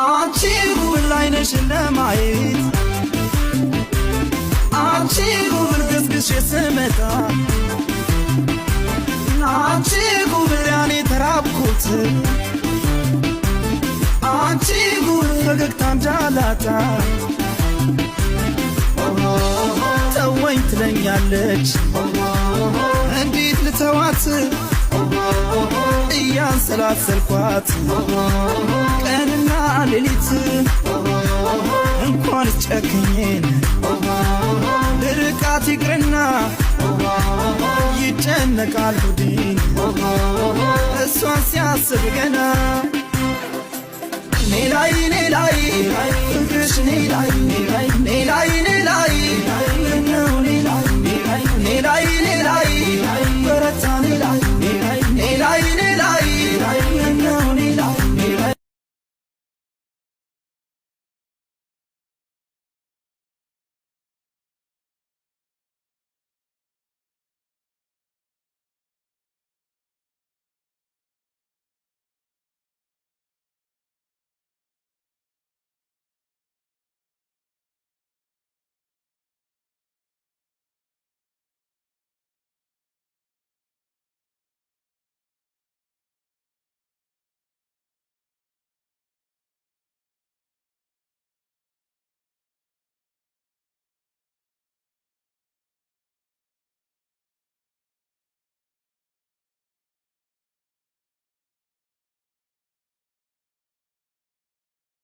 አንቺ ጉብል ላይነሽ ለማየት አንቺ ጉብል ገስግሽ ስመጣ አንቺ ጉብል ያኔ ተራብኩት አንቺ ጉብል ፈገግታ እንዳላጣ ተወኝ ትለኛለች እንዴት ልተዋት እያንሰላሰልኳት ቀንና ሌሊት እንኳን ጨክኜን ልርቃት ይቅርና ይጨነቃል ሆዴን እሷን ሲያስብ ገና ኔላይ ፍቅርሽ ኔላይ